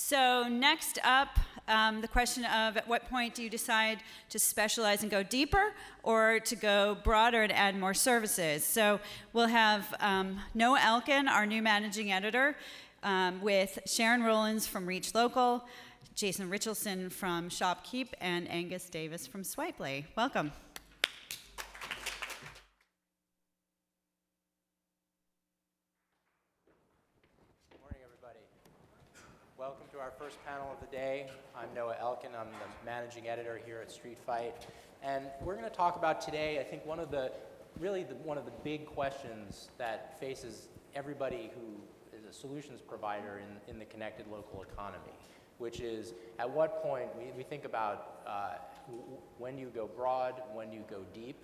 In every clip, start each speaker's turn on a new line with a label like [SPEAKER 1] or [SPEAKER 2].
[SPEAKER 1] So next up, the question of at what point do you decide to specialize and go deeper or to go broader and add more services? So we'll have Noah Elkin, our new managing editor, with Sharon Rowlands from ReachLocal, Jason Richelson from Shopkeep, and Angus Davis from Swipely. Welcome.
[SPEAKER 2] Welcome to our first panel of the day. I'm Noah Elkin. I'm the managing editor here at Street Fight. And we're going to talk about today, I think, one of the big questions that faces everybody who is a solutions provider in the connected local economy, which is at what point we think about when you go broad, when you go deep.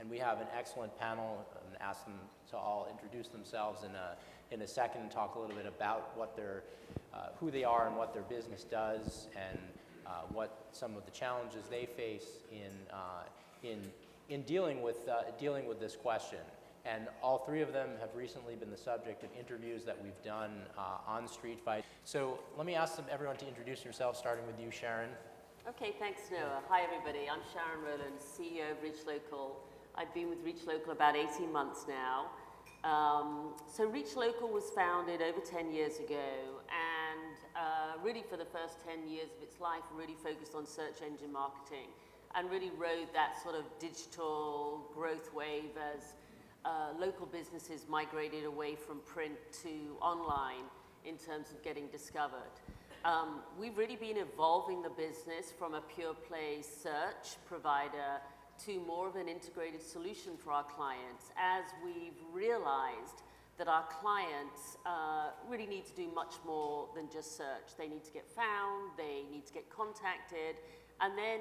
[SPEAKER 2] And we have an excellent panel and ask them to all introduce themselves in a second and talk a little bit about what who they are and what their business does and what some of the challenges they face in dealing with this question. And all three of them have recently been the subject of interviews that we've done on Street Fight. So let me ask everyone to introduce yourselves, starting with you, Sharon.
[SPEAKER 3] Okay, thanks, Noah. Hi, everybody. I'm Sharon Rowlands, CEO of ReachLocal. I've been with ReachLocal about 18 months now. So ReachLocal was founded over 10 years ago, and really for the first 10 years of its life, really focused on search engine marketing and really rode that sort of digital growth wave as local businesses migrated away from print to online in terms of getting discovered. We've really been evolving the business from a pure play search provider to more of an integrated solution for our clients as we've realized that our clients really need to do much more than just search. They need to get found, they need to get contacted, and then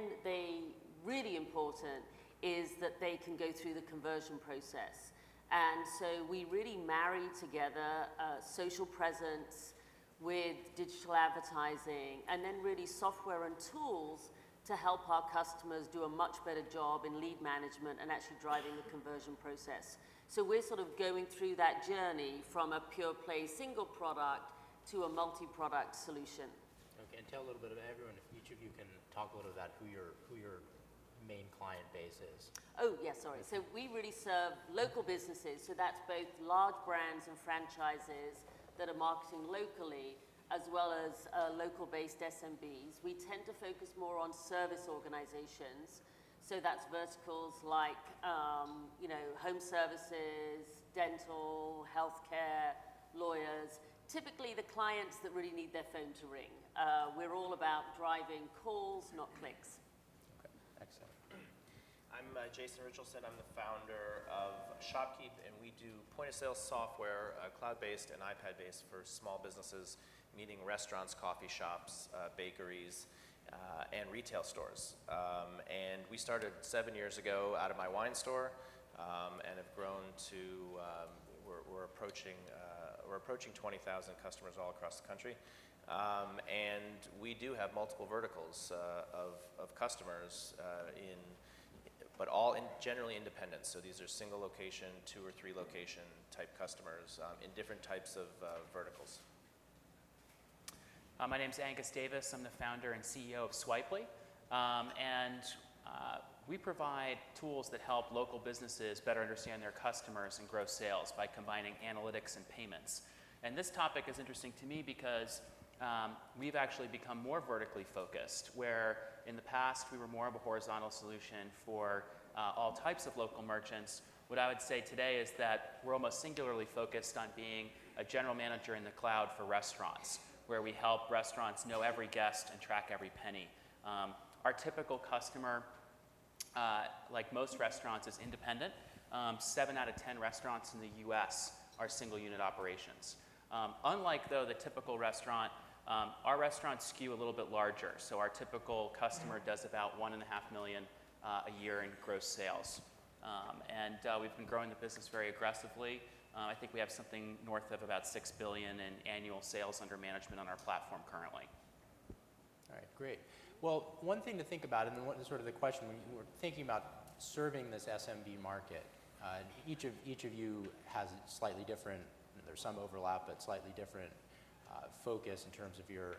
[SPEAKER 3] really important is that they can go through the conversion process. And so we really marry together social presence with digital advertising and then really software and tools to help our customers do a much better job in lead management and actually driving the conversion process. So we're sort of going through that journey from a pure play single product to a multi-product solution.
[SPEAKER 2] Okay, and tell a little bit of everyone, if each of you can talk a little about who your main client base is.
[SPEAKER 3] Oh, yeah, sorry. So we really serve local businesses. So that's both large brands and franchises that are marketing locally, as well as local-based SMBs. We tend to focus more on service organizations. So that's verticals like, home services, dental, healthcare, lawyers. Typically the clients that really need their phone to ring. We're all about driving calls, not clicks.
[SPEAKER 2] Okay, excellent.
[SPEAKER 4] I'm Jason Richelson. I'm the founder of Shopkeep, and we do point-of-sale software, cloud-based and iPad-based for small businesses, meaning restaurants, coffee shops, bakeries, and retail stores. And we started 7 years ago out of my wine store, and have grown to we're approaching 20,000 customers all across the country. And we do have multiple verticals of customers but all generally independent. So these are single location, 2 or 3 location type customers in different types of verticals.
[SPEAKER 5] My name's Angus Davis. I'm the founder and CEO of Swipely. We provide tools that help local businesses better understand their customers and grow sales by combining analytics and payments. And this topic is interesting to me because we've actually become more vertically focused, where in the past we were more of a horizontal solution for all types of local merchants. What I would say today is that we're almost singularly focused on being a general manager in the cloud for restaurants, where we help restaurants know every guest and track every penny. Our typical customer, like most restaurants, is independent. 7 out of 10 restaurants in the US are single unit operations. Unlike, though, the typical restaurant, our restaurants skew a little bit larger. So our typical customer does about $1.5 million a year in gross sales. We've been growing the business very aggressively. I think we have something north of about $6 billion in annual sales under management on our platform currently.
[SPEAKER 2] All right, great. Well, one thing to think about, and what is sort of the question when we're thinking about serving this SMB market, each of you has slightly different, there's some overlap, but slightly different focus in terms of your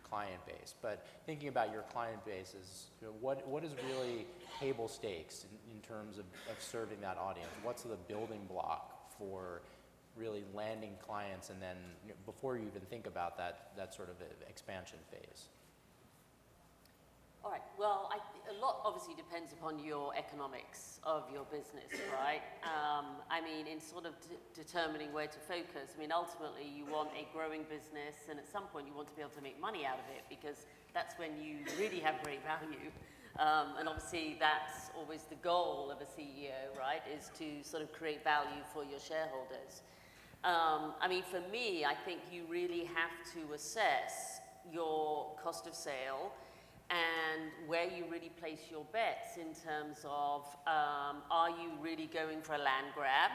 [SPEAKER 2] client base. But thinking about your client base is, what is really table stakes in terms of serving that audience? What's the building block for really landing clients, and then before you even think about that sort of expansion phase?
[SPEAKER 3] All right, well, a lot obviously depends upon your economics of your business, right? I mean, in sort of determining where to focus, I mean, ultimately you want a growing business, and at some point you want to be able to make money out of it, because that's when you really have great value. And obviously that's always the goal of a CEO, right, is to sort of create value for your shareholders. I mean, for me, I think you really have to assess your cost of sale and where you really place your bets in terms of, are you really going for a land grab,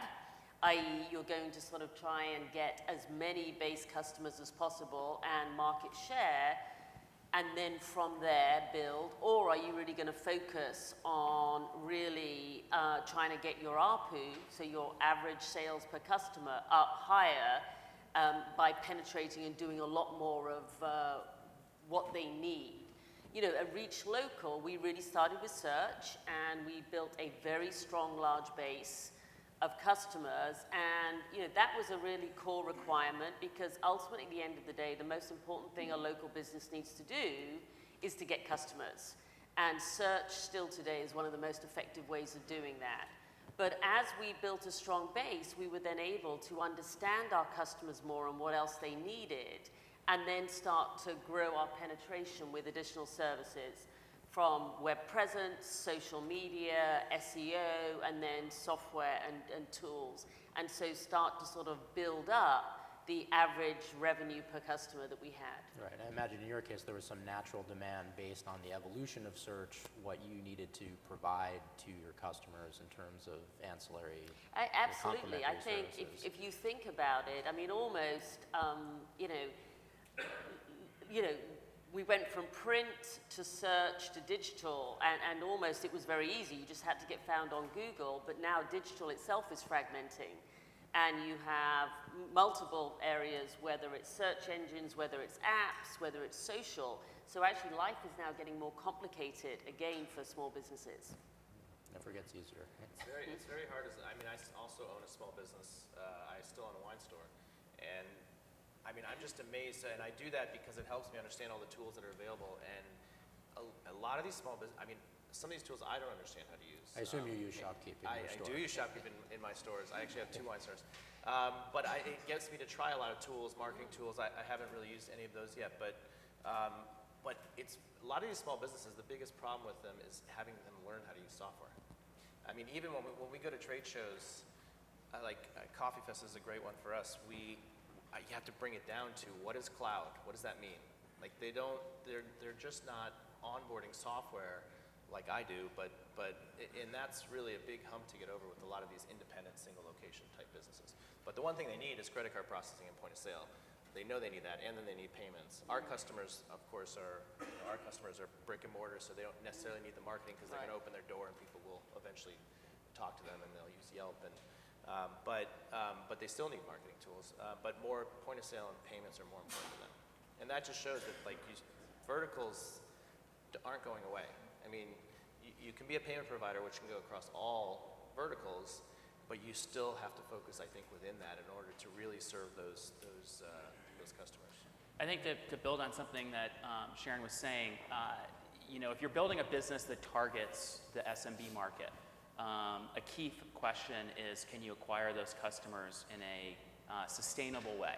[SPEAKER 3] i.e. you're going to sort of try and get as many base customers as possible and market share, and then from there build, or are you really going to focus on really trying to get your ARPU, so your average sales per customer, up higher by penetrating and doing a lot more of what they need. You know, at ReachLocal, we really started with search, and we built a very strong, large base of customers, and you know, that was a really core requirement, because ultimately at the end of the day, the most important thing a local business needs to do is to get customers. And search still today is one of the most effective ways of doing that. But as we built a strong base, we were then able to understand our customers more and what else they needed, and then start to grow our penetration with additional services from web presence, social media, SEO, and then software and tools. And so start to sort of build up the average revenue per customer that we had.
[SPEAKER 2] Right, I imagine in your case there was some natural demand based on the evolution of search, what you needed to provide to your customers in terms of ancillary.
[SPEAKER 3] Absolutely, I think if you think about it, I mean, almost, we went from print to search to digital, and almost it was very easy. You just had to get found on Google, but now digital itself is fragmenting. And you have multiple areas, whether it's search engines, whether it's apps, whether it's social. So actually life is now getting more complicated, again, for small businesses.
[SPEAKER 2] Never gets easier.
[SPEAKER 4] It's very hard. I mean, I also own a small business. I still own a wine store. And I mean, I'm just amazed, and I do that because it helps me understand all the tools that are available. And a lot of these small businesses, I mean, some of these tools I don't understand how to use.
[SPEAKER 2] I assume you use Shopkeep in your store.
[SPEAKER 4] I do use Shopkeep in my stores. I actually have 2 wine stores. But it gets me to try a lot of tools, marketing tools. I haven't really used any of those yet. But it's a lot of these small businesses, the biggest problem with them is having them learn how to use software. I mean, even when we go to trade shows, like Coffee Fest is a great one for us. You have to bring it down to, what is cloud? What does that mean? Like they're just not onboarding software like I do, and that's really a big hump to get over with a lot of these independent single location type businesses. But the one thing they need is credit card processing and point of sale. They know they need that, and then they need payments. Our customers, of course, are brick and mortar, so they don't necessarily need the marketing, because they're going to open their door and people will eventually talk to them, and they'll use Yelp. But they still need marketing tools. But more point of sale and payments are more important to them. And that just shows that verticals aren't going away. I mean, you can be a payment provider, which can go across all verticals, but you still have to focus, I think, within that in order to really serve those customers.
[SPEAKER 5] I think to build on something that Sharon was saying, if you're building a business that targets the SMB market, a key question is, can you acquire those customers in a sustainable way?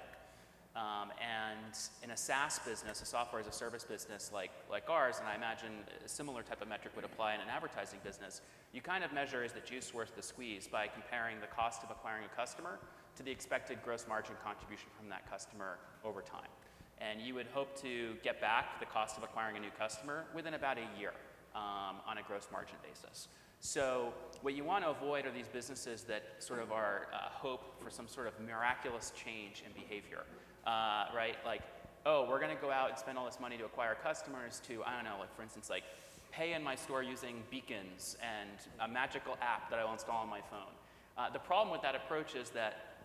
[SPEAKER 5] And in a SaaS business, a software as a service business like ours, and I imagine a similar type of metric would apply in an advertising business, you kind of measure, is the juice worth the squeeze, by comparing the cost of acquiring a customer to the expected gross margin contribution from that customer over time. And you would hope to get back the cost of acquiring a new customer within about a year on a gross margin basis. So what you want to avoid are these businesses that sort of are hope for some sort of miraculous change in behavior, right? Like, oh, we're going to go out and spend all this money to acquire customers to, I don't know, like for instance, like pay in my store using beacons and a magical app that I will install on my phone. The problem with that approach is that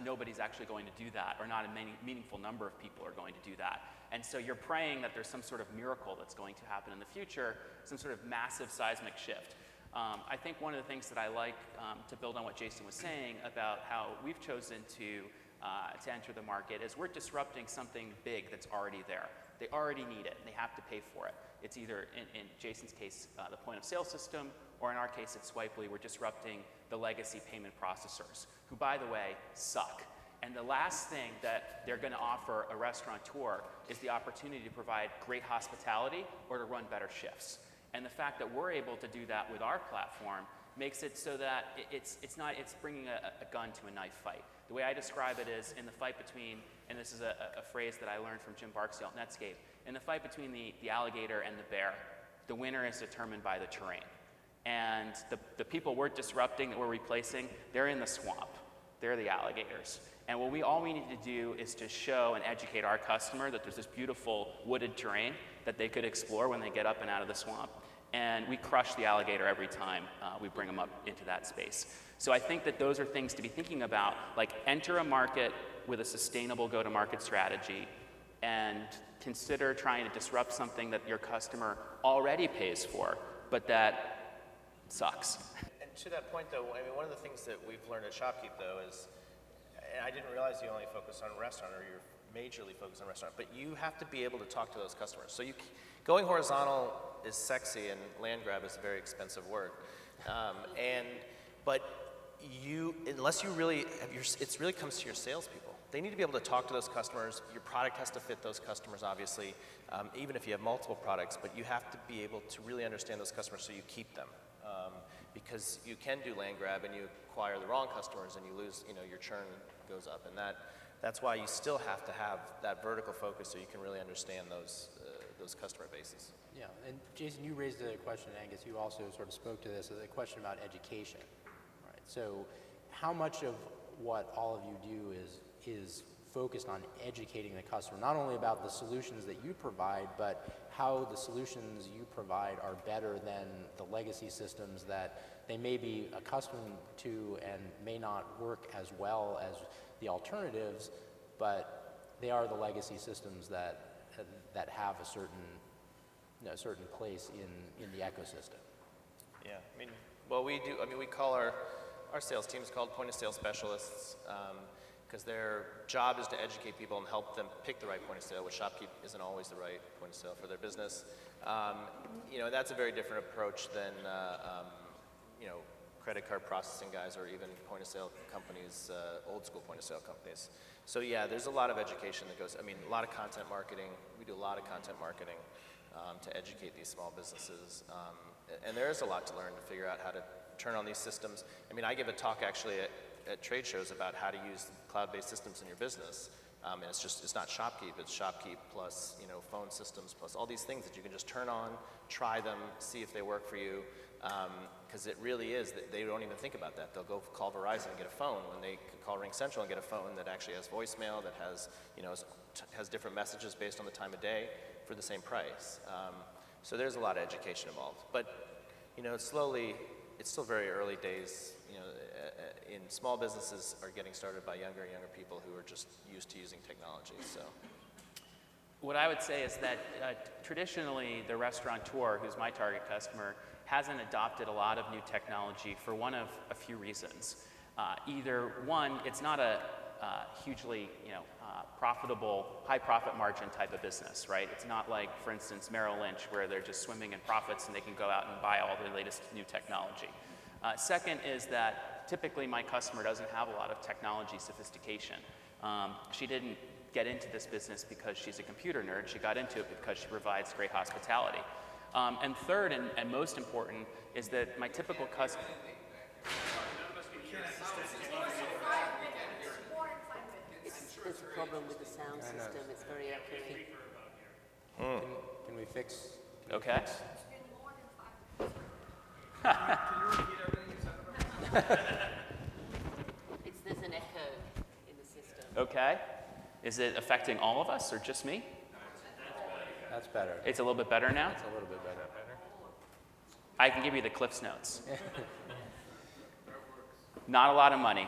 [SPEAKER 5] nobody's actually going to do that, or not a meaningful number of people are going to do that. And so you're praying that there's some sort of miracle that's going to happen in the future, some sort of massive seismic shift. I think one of the things that I like to build on what Jason was saying about how we've chosen to enter the market is we're disrupting something big that's already there. They already need it, and they have to pay for it. It's either, in Jason's case, the point of sale system, or in our case at Swipely, we're disrupting the legacy payment processors, who, by the way, suck. And the last thing that they're going to offer a restaurateur is the opportunity to provide great hospitality or to run better shifts. And the fact that we're able to do that with our platform makes it so that it's bringing a gun to a knife fight. The way I describe it is in the fight between, and this is a phrase that I learned from Jim Barksdale at Netscape, in the fight between the alligator and the bear, the winner is determined by the terrain. And the people we're disrupting, that we're replacing, they're in the swamp. They're the alligators. And all we need to do is to show and educate our customer that there's this beautiful wooded terrain that they could explore when they get up and out of the swamp. And we crush the alligator every time we bring them up into that space. So I think that those are things to be thinking about, like enter a market with a sustainable go-to-market strategy and consider trying to disrupt something that your customer already pays for, but that sucks.
[SPEAKER 4] And to that point, though, I mean, one of the things that we've learned at Shopkeep, though, is, and I didn't realize you only focus on restaurant, or you're majorly focused on restaurant, but you have to be able to talk to those customers. So going horizontal is sexy, and land grab is a very expensive word. But unless you really it really comes to your salespeople. They need to be able to talk to those customers. Your product has to fit those customers, obviously, even if you have multiple products, but you have to be able to really understand those customers so you keep them. Because you can do land grab and you acquire the wrong customers and you lose, your churn goes up. And that's why you still have to have that vertical focus so you can really understand those customer bases.
[SPEAKER 2] Yeah, and Jason, you raised a question, Angus, you also sort of spoke to this, the question about education. Right? So how much of what all of you do is focused on educating the customer, not only about the solutions that you provide, but how the solutions you provide are better than the legacy systems that they may be accustomed to and may not work as well as the alternatives, but they are the legacy systems that have a certain place in the ecosystem.
[SPEAKER 4] Yeah, we call our sales team is called point of sale specialists, because their job is to educate people and help them pick the right point of sale, which Shopkeep isn't always the right point of sale for their business. That's a very different approach than credit card processing guys or even point of sale companies, old school point of sale companies. So yeah, there's a lot of education that goes, a lot of content marketing. We do a lot of content marketing to educate these small businesses. And there is a lot to learn to figure out how to turn on these systems. I give a talk actually at trade shows about how to use cloud-based systems in your business. And it's not Shopkeep, it's Shopkeep plus, phone systems plus all these things that you can just turn on, try them, see if they work for you. Because it really is, they don't even think about that. They'll go call Verizon and get a phone when they could call RingCentral and get a phone that actually has voicemail, that has, has different messages based on the time of day for the same price. So there's a lot of education involved. But, slowly, it's still very early days. In small businesses are getting started by younger and younger people who are just used to using technology. So,
[SPEAKER 5] what I would say is that traditionally the restaurateur, who's my target customer, hasn't adopted a lot of new technology for one of a few reasons. Either one, it's not a hugely profitable, high profit margin type of business, right? It's not like, for instance, Merrill Lynch, where they're just swimming in profits and they can go out and buy all the latest new technology. Second is that typically my customer doesn't have a lot of technology sophistication. She didn't get into this business because she's a computer nerd. She got into it because she provides great hospitality. And third, and most important, is that my typical customer...
[SPEAKER 3] There's a problem with the sound system. It's very echoey.
[SPEAKER 2] Can we fix?
[SPEAKER 5] Okay.
[SPEAKER 3] There's an echo in the system.
[SPEAKER 5] Okay. Is it affecting all of us or just me?
[SPEAKER 2] That's better.
[SPEAKER 5] It's a little bit better now?
[SPEAKER 2] It's a little bit better.
[SPEAKER 5] I can give you the Cliff's Notes. Not a lot of money.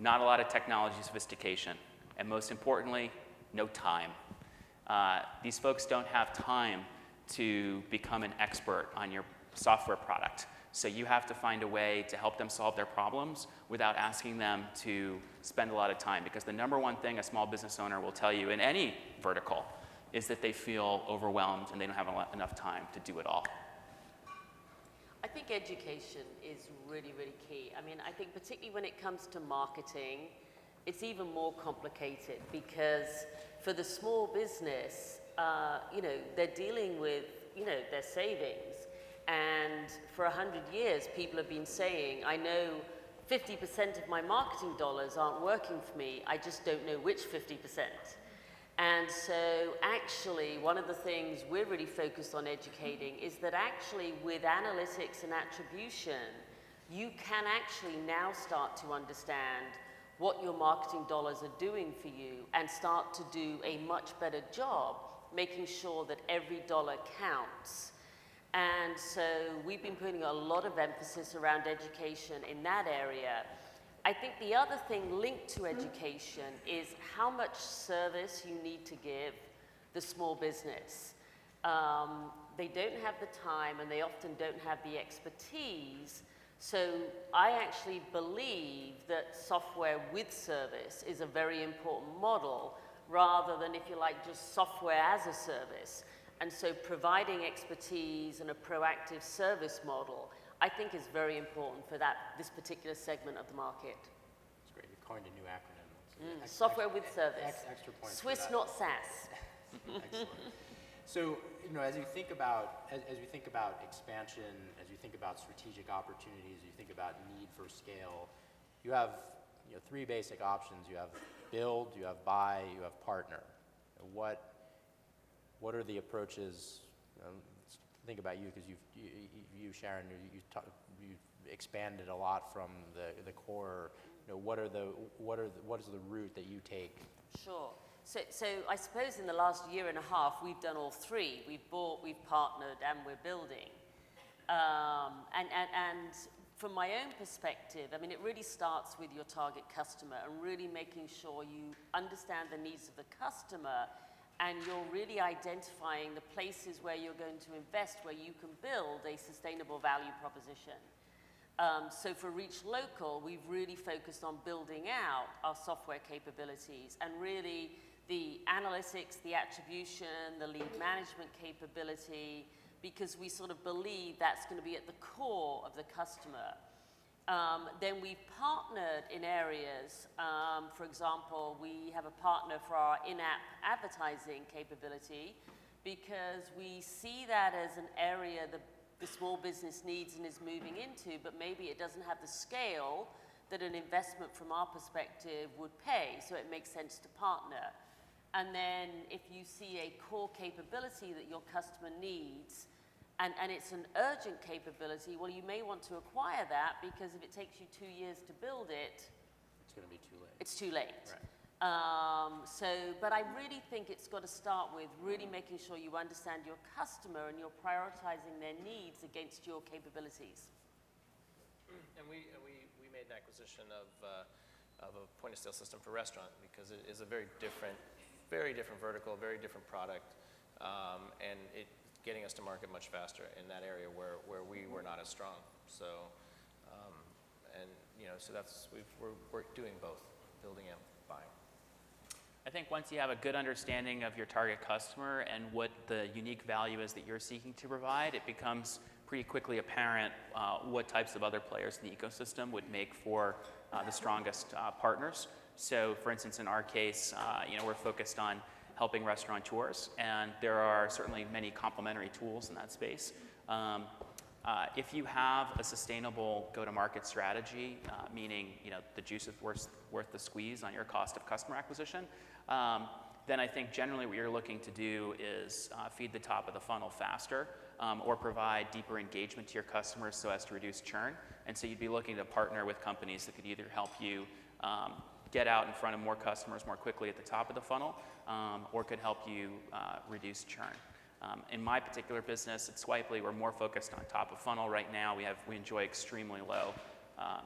[SPEAKER 5] not a lot of technology sophistication, and most importantly, no time. These folks don't have time to become an expert on your software product. So you have to find a way to help them solve their problems without asking them to spend a lot of time. Because the number one thing a small business owner will tell you in any vertical is that they feel overwhelmed and they don't have enough time to do it all.
[SPEAKER 3] I think education is really, really key. I mean, I think particularly when it comes to marketing, it's even more complicated because for the small business, they're dealing with, their savings. And for 100 years, people have been saying, I know 50% of my marketing dollars aren't working for me. I just don't know which 50%. And so actually, one of the things we're really focused on educating is that actually with analytics and attribution, you can actually now start to understand what your marketing dollars are doing for you and start to do a much better job making sure that every dollar counts. And so we've been putting a lot of emphasis around education in that area. I think the other thing linked to education is how much service you need to give the small business. They don't have the time and they often don't have the expertise. So I actually believe that software with service is a very important model rather than, if you like, just software as a service. And so providing expertise and a proactive service model, I think is very important for this particular segment of the market.
[SPEAKER 2] That's great. You coined a new acronym.
[SPEAKER 3] Software with service.
[SPEAKER 2] Extra points.
[SPEAKER 3] Swiss, not SaaS.
[SPEAKER 2] Excellent. So, as you think about expansion, as you think about strategic opportunities, you think about need for scale, you have three basic options. You have build, you have buy, you have partner. What are the approaches? Think about you, because you Sharon, you've expanded a lot from the core. What is the route that you take?
[SPEAKER 3] Sure. So I suppose in the last year and a half we've done all three. We've bought, we've partnered, and we're building. And from my own perspective, I mean, it really starts with your target customer and really making sure you understand the needs of the customer. And you're really identifying the places where you're going to invest, where you can build a sustainable value proposition. So for ReachLocal, we've really focused on building out our software capabilities and really the analytics, the attribution, the lead management capability, because we sort of believe that's going to be at the core of the customer. Then we've partnered in areas, for example, we have a partner for our in-app advertising capability because we see that as an area the small business needs and is moving into, but maybe it doesn't have the scale that an investment from our perspective would pay, so it makes sense to partner. And then if you see a core capability that your customer needs, and it's an urgent capability, well, you may want to acquire that because if it takes you 2 years to build it,
[SPEAKER 2] it's going to be too late.
[SPEAKER 3] It's too late.
[SPEAKER 2] Right.
[SPEAKER 3] But I really think it's got to start with really making sure you understand your customer and you're prioritizing their needs against your capabilities.
[SPEAKER 4] And we made an acquisition of a point-of-sale system for restaurant because it is a very different vertical, very different product, and it getting us to market much faster in that area where we were not as strong. So, so we're doing both, building and buying.
[SPEAKER 5] I think once you have a good understanding of your target customer and what the unique value is that you're seeking to provide, it becomes pretty quickly apparent what types of other players in the ecosystem would make for the strongest partners. So, for instance, in our case, we're focused on helping restaurateurs, and there are certainly many complementary tools in that space. If you have a sustainable go-to-market strategy, meaning the juice is worth the squeeze on your cost of customer acquisition, then I think generally what you're looking to do is feed the top of the funnel faster, or provide deeper engagement to your customers so as to reduce churn. And so you'd be looking to partner with companies that could either help you get out in front of more customers more quickly at the top of the funnel, or could help you reduce churn. In my particular business at Swipely, we're more focused on top of funnel right now. We enjoy extremely low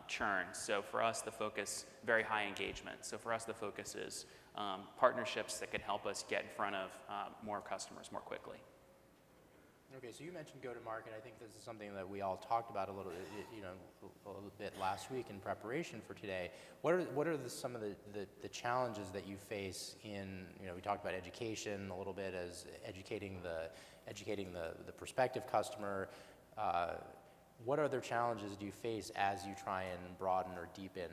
[SPEAKER 5] churn. So for us, the focus, very high engagement. So for us, the focus is partnerships that can help us get in front of more customers more quickly.
[SPEAKER 2] Okay, so you mentioned go-to-market. I think this is something that we all talked about a little bit last week in preparation for today. What are some of the challenges that you face in, we talked about education a little bit as educating the prospective customer. What other challenges do you face as you try and broaden or deepen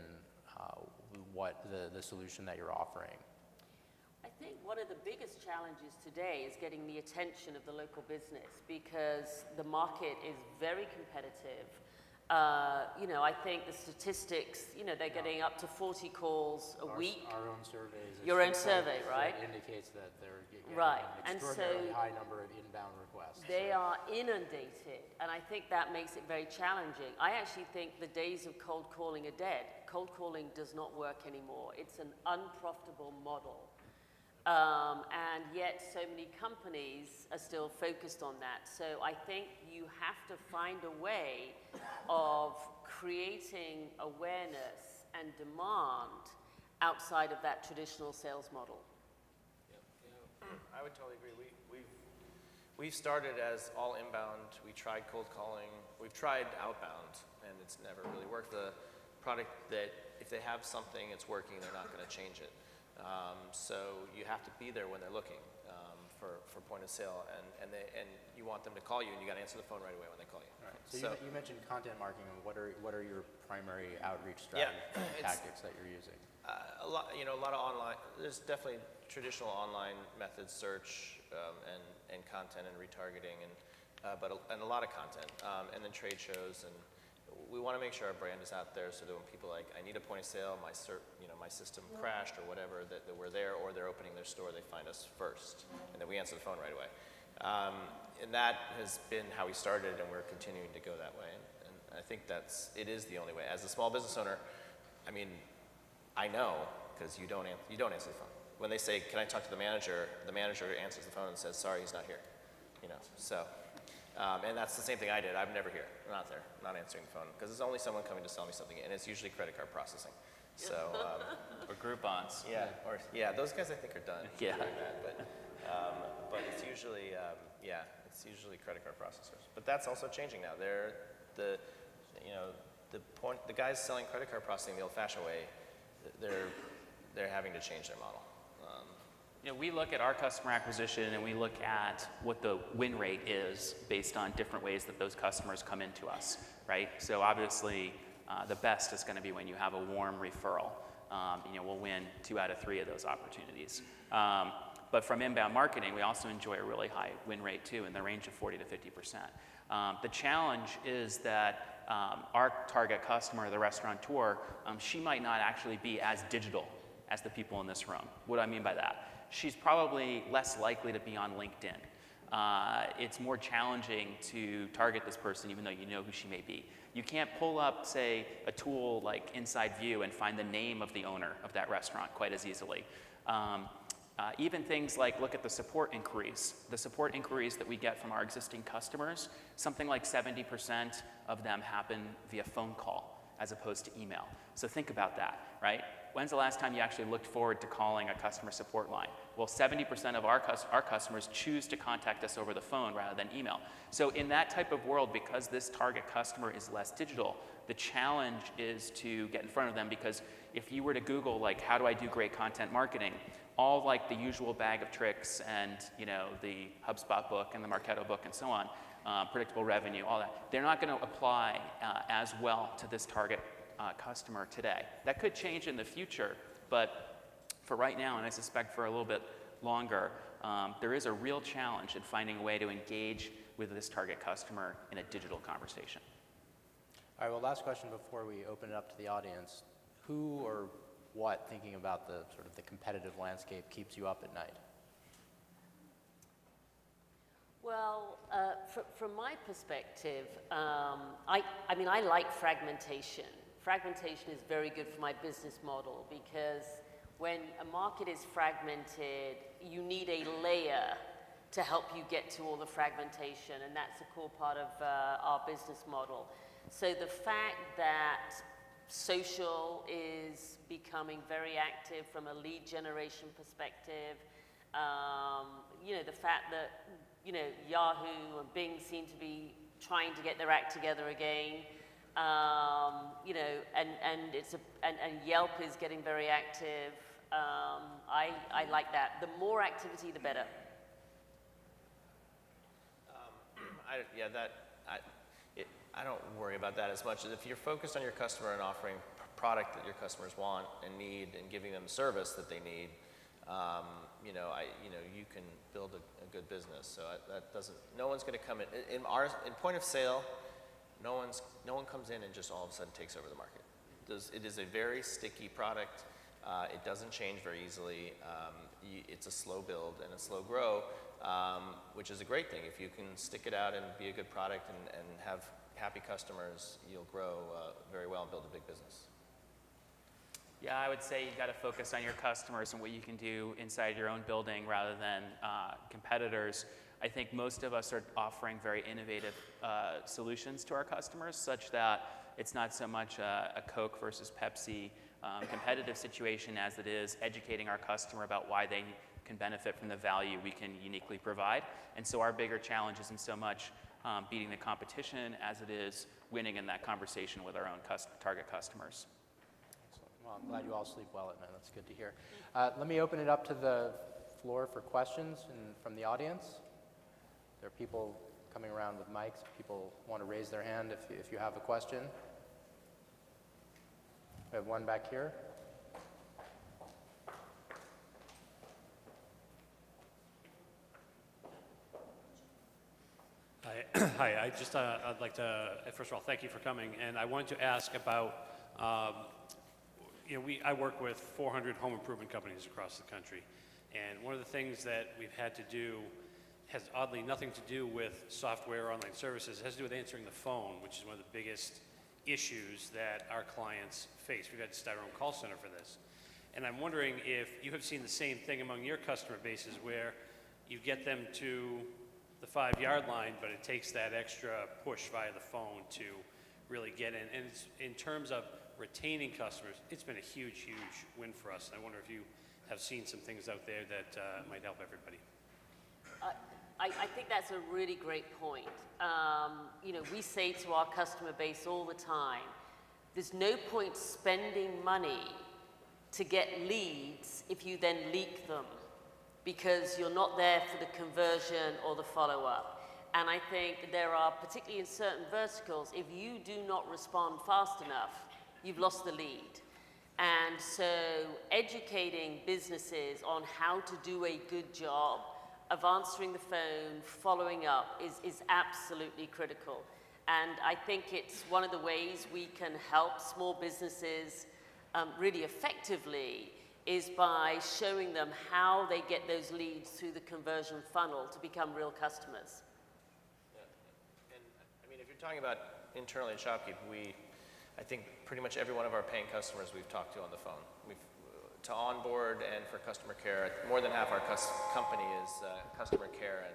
[SPEAKER 2] what the solution that you're offering?
[SPEAKER 3] I think one of the biggest challenges today is getting the attention of the local business because the market is very competitive. I think the statistics, they're getting up to 40 calls a week.
[SPEAKER 2] Our own surveys.
[SPEAKER 3] Your own survey, right?
[SPEAKER 2] Indicates that they're getting
[SPEAKER 3] right.
[SPEAKER 2] an extraordinarily high number of inbound requests.
[SPEAKER 3] They are inundated, and I think that makes it very challenging. I actually think the days of cold calling are dead. Cold calling does not work anymore. It's an unprofitable model. And yet so many companies are still focused on that. So I think you have to find a way of creating awareness and demand outside of that traditional sales model.
[SPEAKER 4] I would totally agree. We've started as all inbound. We tried cold calling. We've tried outbound, and it's never really worked. The product that if they have something, it's working, they're not going to change it. So you have to be there when they're looking for point of sale, and you want them to call you, and you got to answer the phone right away when they call you.
[SPEAKER 2] All right. So you mentioned content marketing. What are your primary outreach strategies tactics that you're using?
[SPEAKER 4] A lot of online. There's definitely traditional online methods, search and content and retargeting, but a lot of content, and then trade shows. And we want to make sure our brand is out there so that when people I need a point of sale, my system crashed or whatever, that we're there, or they're opening their store, they find us first, and then we answer the phone right away. And that has been how we started, and we're continuing to go that way. And I think it is the only way. As a small business owner, I know, because you don't answer the phone. When they say, "Can I talk to the manager?" the manager answers the phone and says, "Sorry, he's not here." So. And that's the same thing I did. I'm never here. I'm not there. I'm not answering the phone because there's only someone coming to sell me something, and it's usually credit card processing. So.
[SPEAKER 5] Or Groupons.
[SPEAKER 4] Yeah. Those guys I think are done.
[SPEAKER 5] Yeah.
[SPEAKER 4] Doing that, but it's usually credit card processors. But that's also changing now. The guys selling credit card processing the old-fashioned way, they're having to change their model.
[SPEAKER 5] We look at our customer acquisition and we look at what the win rate is based on different ways that those customers come into us, right? So obviously, the best is going to be when you have a warm referral. We'll win 2 out of 3 of those opportunities. But from inbound marketing, we also enjoy a really high win rate too, in the range of 40 to 50%. The challenge is that our target customer, the restaurateur, she might not actually be as digital as the people in this room. What do I mean by that? She's probably less likely to be on LinkedIn. It's more challenging to target this person even though you know who she may be. You can't pull up, say, a tool like Inside View and find the name of the owner of that restaurant quite as easily. Even things like look at the support inquiries. The support inquiries that we get from our existing customers, something like 70% of them happen via phone call as opposed to email. So think about that, right? When's the last time you actually looked forward to calling a customer support line? Well, 70% of our customers choose to contact us over the phone rather than email. So in that type of world, because this target customer is less digital, the challenge is to get in front of them, because if you were to Google, how do I do great content marketing, all the usual bag of tricks and, the HubSpot book and the Marketo book and so on, predictable revenue, all that, they're not going to apply as well to this target customer today. That could change in the future, but for right now, and I suspect for a little bit longer, there is a real challenge in finding a way to engage with this target customer in a digital conversation.
[SPEAKER 2] All right, well, last question before we open it up to the audience. Who or what, thinking about the sort of the competitive landscape, keeps you up at night?
[SPEAKER 3] Well, from my perspective, I like fragmentation. Fragmentation is very good for my business model because when a market is fragmented, you need a layer to help you get to all the fragmentation, and that's a core part of our business model. So the fact that social is becoming very active from a lead generation perspective, the fact that, Yahoo and Bing seem to be trying to get their act together again, and Yelp is getting very active. I like that. The more activity, the better.
[SPEAKER 4] I don't worry about that as much. If you're focused on your customer and offering product that your customers want and need and giving them service that they need, you can build a good business. So no one's going to come in point of sale. No one comes in and just all of a sudden takes over the market. It is a very sticky product. It doesn't change very easily. It's a slow build and a slow grow, which is a great thing. If you can stick it out and be a good product and have happy customers, you'll grow very well and build a big business.
[SPEAKER 5] Yeah, I would say you've got to focus on your customers and what you can do inside your own building rather than competitors. I think most of us are offering very innovative solutions to our customers, such that it's not so much a Coke versus Pepsi competitive situation as it is educating our customer about why they can benefit from the value we can uniquely provide. And so our bigger challenge isn't so much beating the competition as it is winning in that conversation with our own target customers.
[SPEAKER 2] Excellent. Well, I'm glad you all sleep well at night. That's good to hear. Let me open it up to the floor for questions from the audience. There are people coming around with mics. People want to raise their hand if you have a question. We have one back here.
[SPEAKER 6] Hi. I'd like to, first of all, thank you for coming. And I wanted to ask about, I work with 400 home improvement companies across the country. And one of the things that we've had to do has oddly nothing to do with software or online services. It has to do with answering the phone, which is one of the biggest issues that our clients face. We've had to start our own call center for this. And I'm wondering if you have seen the same thing among your customer bases where you get them to the 5-yard line, but it takes that extra push via the phone to really get in. And in terms of retaining customers, it's been a huge, huge win for us. And I wonder if you have seen some things out there that might help everybody.
[SPEAKER 3] I think that's a really great point. We say to our customer base all the time, there's no point spending money to get leads if you then leak them, because you're not there for the conversion or the follow-up. And I think there are, particularly in certain verticals, if you do not respond fast enough, you've lost the lead. And so educating businesses on how to do a good job of answering the phone, following up, is absolutely critical. And I think it's one of the ways we can help small businesses really effectively is by showing them how they get those leads through the conversion funnel to become real customers.
[SPEAKER 4] Yeah. And if you're talking about internally at Shopkeep, I think pretty much every one of our paying customers we've talked to on the phone. To onboard and for customer care, more than half our company is customer care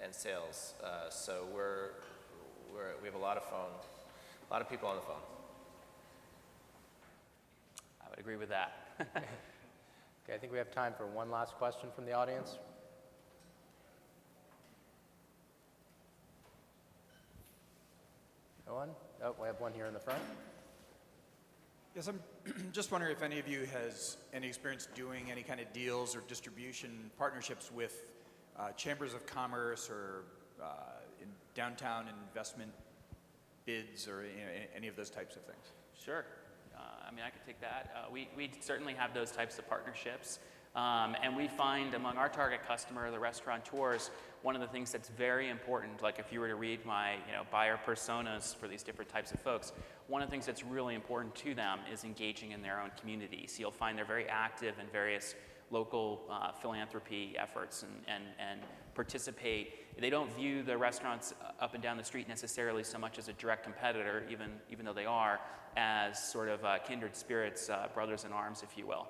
[SPEAKER 4] and sales. So we have a lot of people on the phone.
[SPEAKER 5] I would agree with that.
[SPEAKER 2] Okay, I think we have time for one last question from the audience. No one? Oh, we have one here in the front.
[SPEAKER 7] Yes, I'm just wondering if any of you has any experience doing any kind of deals or distribution partnerships with chambers of commerce or in downtown investment bids or any of those types of things.
[SPEAKER 5] Sure. I could take that. We certainly have those types of partnerships. And we find among our target customer, the restaurateurs, one of the things that's very important, like if you were to read my buyer personas for these different types of folks, one of the things that's really important to them is engaging in their own communities. You'll find they're very active in various local philanthropy efforts and participate. They don't view the restaurants up and down the street necessarily so much as a direct competitor, even though they are, as sort of kindred spirits, brothers in arms, if you will.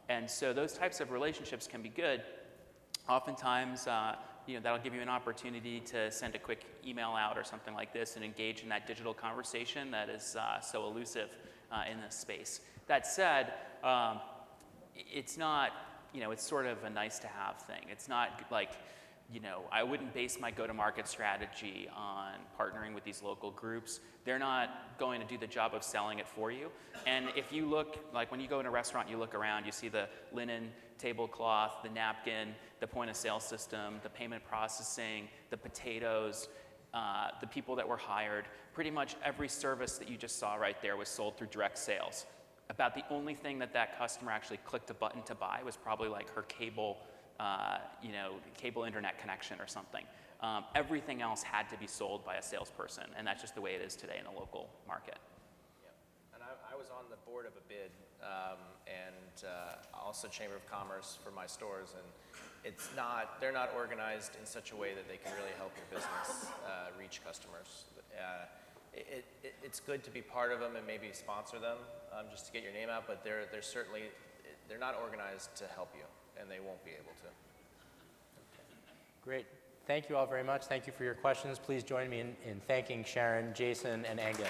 [SPEAKER 5] And so those types of relationships can be good. Oftentimes, that'll give you an opportunity to send a quick email out or something like this and engage in that digital conversation that is so elusive in this space. That said, it's not, it's sort of a nice to have thing. It's not like, I wouldn't base my go-to-market strategy on partnering with these local groups. They're not going to do the job of selling it for you. And if you look, like when you go in a restaurant, you look around, you see the linen tablecloth, the napkin, the point of sale system, the payment processing, the potatoes, the people that were hired. Pretty much every service that you just saw right there was sold through direct sales. About the only thing that customer actually clicked a button to buy was probably like her cable internet connection or something. Everything else had to be sold by a salesperson, and that's just the way it is today in a local market.
[SPEAKER 4] Yeah. And I was on the board of a bid, and also Chamber of Commerce for my stores, and they're not organized in such a way that they can really help your business reach customers. It's good to be part of them and maybe sponsor them just to get your name out, but they're not organized to help you, and they won't be able to.
[SPEAKER 2] Great. Thank you all very much. Thank you for your questions. Please join me in thanking Sharon, Jason, and Angus.